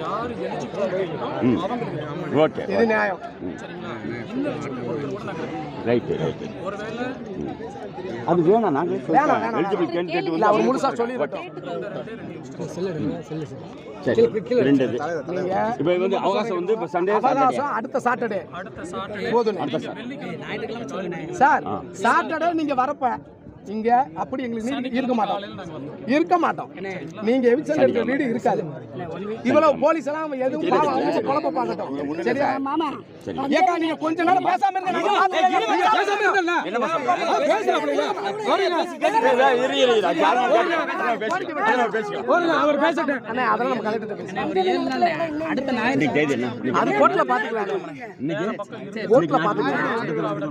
யார் எலிஜிபிள் அவங்களுக்கு ஓகே இது நியாயம் சரிங்களா இன்னும் ரைட் ஒருவேளை அது வேணாம் நாங்கள் எலிஜிபிள் கேண்டிடேட் வந்து அவர் முழுசா சொல்லிடட்டும் சரி ரெண்டு இது இப்போ வந்து அவகாசம் வந்து இப்போ சண்டே அவகாசம் அடுத்த சாட்டர்டே போதும் சார் சாட்டர்டே நீங்க வரப்ப இங்க அப்படி எங்களுக்கு இருக்க மாட்டோம் நீங்க எவிக்ஷன் எடுக்கிற வீடு இருக்காது இவ்வளவு போலீஸ் எல்லாம் எதுவும் அவங்க குழப்ப பார்க்கட்டும் சரியா மாமா ஏக்கா நீங்க கொஞ்ச நேரம் பேசாம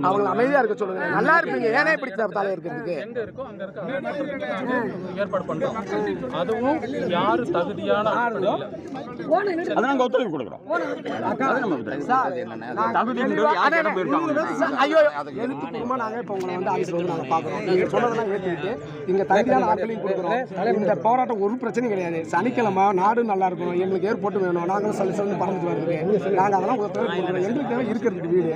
அவங்க அமைதியா இருக்க சொல்லுங்க நல்லா இருப்பீங்க ஏனே இப்படி தலை இருக்கிறதுக்கு எங்க இருக்கோ அங்க இருக்க ஏற்பாடு பண்றோம் அதுவும் யாரு தகுதியான அதான் ஒத்துழைப்பு கொடுக்குறோம் ஐயோ எழுத்துப்பூர்வமா நாங்க இப்ப உங்களை வந்து ஆபீஸ்ல வந்து நாங்க பாக்குறோம் நீங்க சொல்றதெல்லாம் ஏத்துக்கிட்டு இங்க தகுதியான ஆட்களையும் கொடுக்குறோம் இந்த போராட்டம் ஒரு பிரச்சனையும் கிடையாது சனிக்கிழமை நாடு நல்லா இருக்கணும் எங்களுக்கு ஏர்போர்ட் வேணும் நாங்களும் சொல்லி பறந்துட்டு வருது நாங்க அதெல்லாம் ஒத்துழைப்பு கொடுக்குறோம் எங்களுக்கு தேவை இருக்கிறதுக்கு வீடு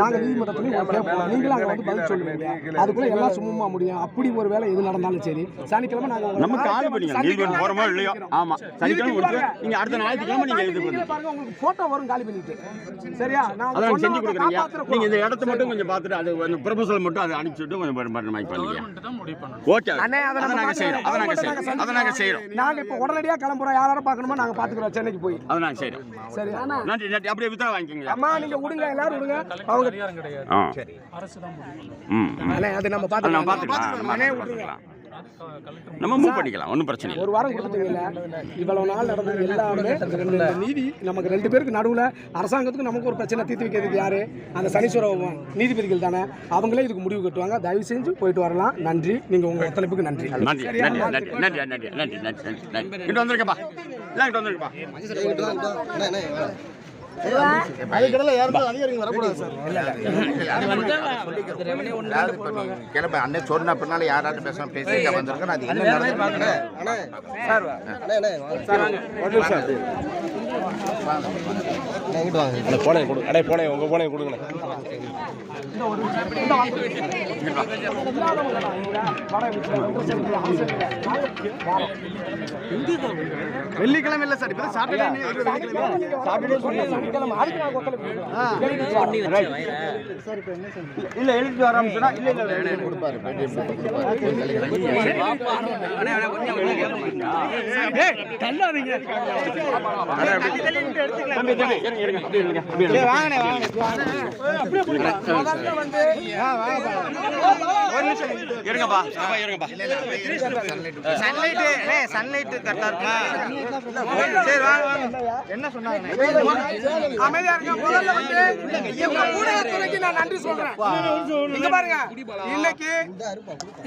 நாங்க நீதிமன்றத்துலையும் கேட்போம் நீங்களும் அங்க வந்து பதில் சொல்லுவீங்க அதுக்குள்ள எல்லாம் சும்மா முடியும் அப்படி ஒரு வேலை எது நடந்தாலும் சரி சனிக்கிழமை நாங்க நம்ம கால் பண்ணிங்க நீதிமன்றம் போறோமோ இல்லையோ ஆமா சனிக்கிழமை முடிச்சு நீங்க அடுத்த ஞாயிற்றுக்கிழமை நீங்க இது பண்ணுங்க பாருங்க உங்களுக்கு போட்டோ வரும் காலி பண்ணிட்டு சரியா நான் அத செஞ்சு கொடுக்குறீங்க நீங்க இந்த இடத்தை மட்டும் கொஞ்சம் பார்த்துட்டு அது வந்து ப்ரொபோசல் மட்டும் அதை அனுப்பிச்சிட்டு கொஞ்சம் மாதிரி பண்ணுங்க ஓகே அண்ணே அத நாங்க செய்றோம் அத நாங்க செய்றோம் நாங்க இப்ப உடனடியா கிளம்புறோம் யார பார்க்கணுமோ நாங்க பாத்துக்குறோம் சென்னைக்கு போய் அத நாங்க செய்றோம் சரியா நன்றி நன்றி அப்படியே வித்தா வாங்கிக்கங்க அம்மா நீங்க விடுங்க எல்லாரும் விடுங்க அவங்க அதிகாரம் கிடையாது சரி அரசு தான் முடியும் அண்ணே அது நம்ம பாத்துக்கலாம் அண்ணே விடுங்க நம்ம மூவ் பண்ணிக்கலாம் ஒன்றும் பிரச்சனை இல்லை ஒரு வாரம் கொடுத்துட்டீங்கல்ல இவ்வளவு நாள் நடந்தது எல்லாமே நீதி நமக்கு ரெண்டு பேருக்கு நடுவில் அரசாங்கத்துக்கு நமக்கு ஒரு பிரச்சனை தீர்த்து வைக்கிறதுக்கு யாரு அந்த சனீஸ்வர நீதிபதிகள் தானே அவங்களே இதுக்கு முடிவு கட்டுவாங்க தயவு செஞ்சு போயிட்டு வரலாம் நன்றி நீங்க உங்க ஒத்துழைப்புக்கு நன்றி நன்றி நன்றி நன்றி நன்றி நன்றி நன்றி இங்கிட்டு வந்துருக்கப்பா எல்லாம் இங்கிட்டு வந்துருக்கப்பா அதுக்கடல யாரும் அதிகாரிகள் வரக்கூடாது சார் கிளம்ப அண்ணன் சொன்ன பின்னால யாராவது பேசாம பேசிட்டு வந்திருக்கேன் அது என்ன போனே கொடு அடே போனே உங்க போனே கொடுங்க வெள்ளிக்கிழமை இல்ல சார் இப்ப சாட்டர்டே இல்ல எழுதி ஆரம்பிச்சா இல்ல இல்ல கொடுப்பாரு இருங்கப்பா இருங்கப்பா சன்லைட் கரெக்டா இருக்கு சரி வாங்க என்ன சொன்னாங்க அமைதியா இருங்க முதல்ல வந்து எங்க ஊடகத்துறைக்கு நான் நன்றி சொல்றேன் இங்க பாருங்க இன்னைக்கு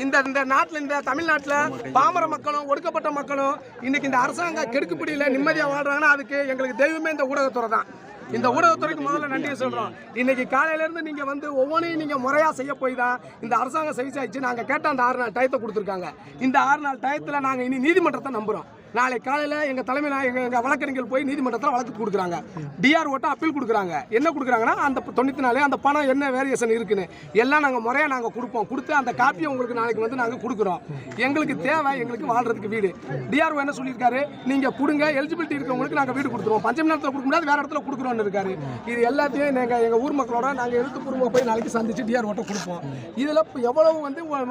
இந்த நாட்டுல இந்த தமிழ்நாட்டுல பாமர மக்களும் ஒடுக்கப்பட்ட மக்களும் இன்னைக்கு இந்த அரசாங்க கெடுக்குப்பிடியில நிம்மதியா வாழ்றாங்கன்னா அதுக்கு எங்களுக்கு தெய்வமே இந்த ஊடகத்துறை தான் இந்த ஊடகத்துறைக்கு முதல்ல நன்றியை சொல்றோம் இன்னைக்கு காலையில இருந்து நீங்க வந்து ஒவ்வொன்றையும் நீங்க முறையா செய்ய போய் தான் இந்த அரசாங்கம் செவிச்சாச்சு நாங்க கேட்ட அந்த 6 நாள் டயத்தை கொடுத்துருக்காங்க இந்த 6 நாள் டயத்துல நாங்க இனி நீதிமன்றத்தை நம்புறோம் நாளை காலையில எங்க தலைமையில எங்க வழக்கறிஞர்கள் போய் நீதிமன்றத்தில் வழக்கு கொடுக்குறாங்க டிஆர் ஓட்ட அப்பீல் கொடுக்குறாங்க என்ன கொடுக்குறாங்கன்னா அந்த 94 அந்த பணம் என்ன வேரியேஷன் இருக்குன்னு எல்லாம் நாங்க முறையா நாங்க கொடுப்போம் கொடுத்து அந்த காப்பியை உங்களுக்கு நாளைக்கு வந்து நாங்க கொடுக்குறோம் எங்களுக்கு தேவை எங்களுக்கு வாழ்றதுக்கு வீடு டிஆர்ஓ என்ன சொல்லியிருக்காரு நீங்க கொடுங்க எலிஜிபிலிட்டி இருக்கவங்களுக்கு நாங்க வீடு கொடுத்துருவோம் பஞ்சமி நேரத்தில் கொடுக்க முடியாது வேற இடத்துல கொடுக்குறோம்னு இருக்காரு இது எல்லாத்தையும் எங்க ஊர் மக்களோட நாங்க எழுத்துப்பூர்வமாக போய் நாளைக்கு சந்திச்சு டிஆர் ஓட்ட கொடுப்போம் இதுல எவ்வளவு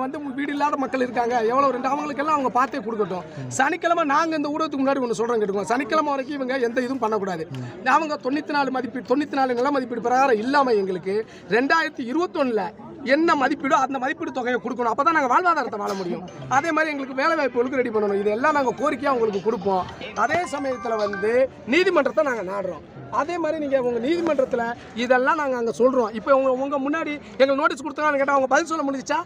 வந்து வீடு இல்லாத மக்கள் இருக்காங்க எவ்வளவு ரெண்டு அவங்களுக்கு எல்லாம் அவங்க பார்த்தே கொடுக்கட்டும் சனிக்கிழமை நாங்க இந்த ஊடகத்துக்கு முன்னாடி ஒன்று சொல்றேன் கேட்டுக்கோங்க சனிக்கிழமை வரைக்கும் இவங்க எந்த இதுவும் பண்ணக்கூடாது அவங்க 94 நில மதிப்பீடு பிரகாரம் இல்லாம எங்களுக்கு 2021 என்ன மதிப்பீடோ அந்த மதிப்பீடு தொகையை கொடுக்கணும் அப்பதான் நாங்கள் வாழ்வாதாரத்தை வாழ முடியும் அதே மாதிரி எங்களுக்கு வேலை வாய்ப்புகளுக்கு ரெடி பண்ணணும் இது எல்லாம் நாங்கள் கோரிக்கையாக உங்களுக்கு கொடுப்போம் அதே சமயத்தில் வந்து நீதிமன்றத்தை நாங்கள் நாடுறோம் அதே மாதிரி நீங்கள் உங்கள் நீதிமன்றத்தில் இதெல்லாம் நாங்கள் அங்கே சொல்கிறோம் இப்போ உங்கள் முன்னாடி எங்களுக்கு நோட்டீஸ் கொடுத்தாங்கன்னு கேட்டால் அவங்க பதில் சொல்ல முடிஞ்சிச்சா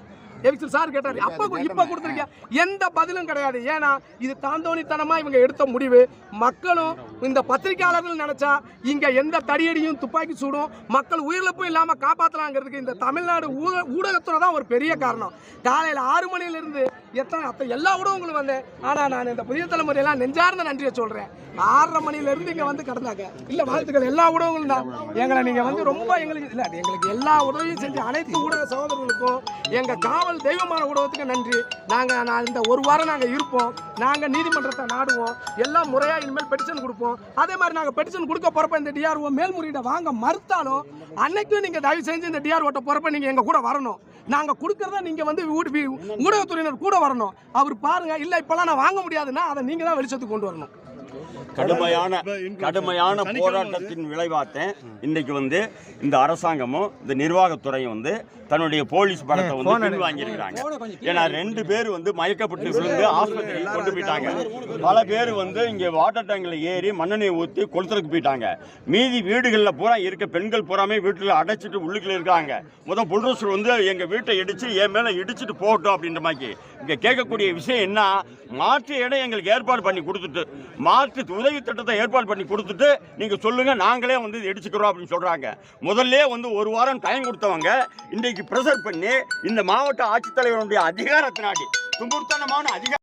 எவிக்சன் சார் கேட்டாரு, இப்ப கொடுத்துருக்கீங்க, எந்த பதிலும் கிடையாது. ஏன்னா இது தாந்தோணித்தனமா இவங்க எடுத்த முடிவு. மக்களும் இந்த பத்திரிகையாளர்கள் நினைச்சா இங்க எந்த தடியடியும் துப்பாக்கி சூடும் மக்கள் உயிரிழப்பும் இல்லாம காப்பாற்றலாங்கிறதுக்கு இந்த தமிழ்நாடு ஊடகத்துறை தான் ஒரு பெரிய காரணம். காலையில் 6 மணியிலிருந்து எல்லா ஊடகங்களும் வந்தேன். ஆனா நான் இந்த புதிய தலைமுறையெல்லாம் நெஞ்சார்ந்த நன்றியை சொல்றேன். 6:30 மணியிலிருந்து இங்க வந்து கடந்தாங்க. இல்ல வாழ்த்துக்கள் எல்லா ஊடகங்களும் தான். எங்களை நீங்க வந்து ரொம்ப எங்களுக்கு எல்லா உதவியும் செஞ்ச அனைத்து ஊடக சகோதரர்களுக்கும், எங்க காவல் தெய்வமான ஊடகத்துக்கு நன்றி. நான் இந்த ஒரு வாரம் நாங்க இருப்போம். நாங்க நீதிமன்றத்தை நாடுவோம். எல்லாம் முறையா இனிமேல் பெட்டிஷன் கொடுப்போம். அதே மாதிரி நாங்க பெட்டிஷன் கொடுக்க போறப்ப இந்த டிஆர்ஓ மேல்முறையீடை வாங்க மறுத்தாலும் அன்னைக்கும் நீங்க தயவு செஞ்சு இந்த டிஆர்ஓட்ட போறப்ப நீங்க எங்க கூட வரணும். நாங்க கொடுக்கறத நீங்க வந்து ஊடகத்துறையினர் கூட வரணும். அவர் பாருங்க, இல்ல இப்பெல்லாம் நான் வாங்க முடியாதுன்னா அதை நீங்க தான் வெளிச்சத்துக்கு கொண்டு வரணும். கடுமையான போராட்டத்தின் விளைவாத்தேன் இன்னைக்கு வந்து இந்த அரசாங்கமும் இந்த நிர்வாகத்துறையும் வந்து தன்னுடைய போலீஸ் படத்தை வந்து பின்வாங்கியிருக்கிறாங்க. ஏன்னா 2 பேர் வந்து மயக்கப்பட்டு விழுந்து ஆஸ்பத்திரிக்கு கொண்டு போயிட்டாங்க. பல பேர் வந்து இங்கே வாட்டர் டேங்கில் ஏறி மண்ணெண்ணெய் ஊற்றி கொளுத்துறதுக்கு போயிட்டாங்க. மீதி வீடுகளில் பூரா இருக்க பெண்கள் பூராமே வீட்டில் அடைச்சிட்டு உள்ளுக்குள்ள இருக்காங்க. புல்டோசர் வந்து எங்கள் வீட்டை இடித்து என் மேலே இடிச்சிட்டு போகட்டும் அப்படின்ற மாதிரி. இங்கே கேட்கக்கூடிய விஷயம் என்ன, மாற்று இடம் எங்களுக்கு ஏற்பாடு பண்ணி கொடுத்துட்டு, மாற்று உதவி திட்டத்தை ஏற்பாடு பண்ணி கொடுத்துட்டு நீங்கள் சொல்லுங்கள், நாங்களே வந்து இடிச்சுக்கிறோம் அப்படின்னு சொல்கிறாங்க. முதல்ல வந்து 1 வாரம் டைம் கொடுத்தவங்க இன்றைக்கு ப்ரெஷர் பண்ணி இந்த மாவட்ட ஆட்சித்தலைவருடைய அதிகாரத்தினாடி தும்புர்த்தனமான அதிகாரம்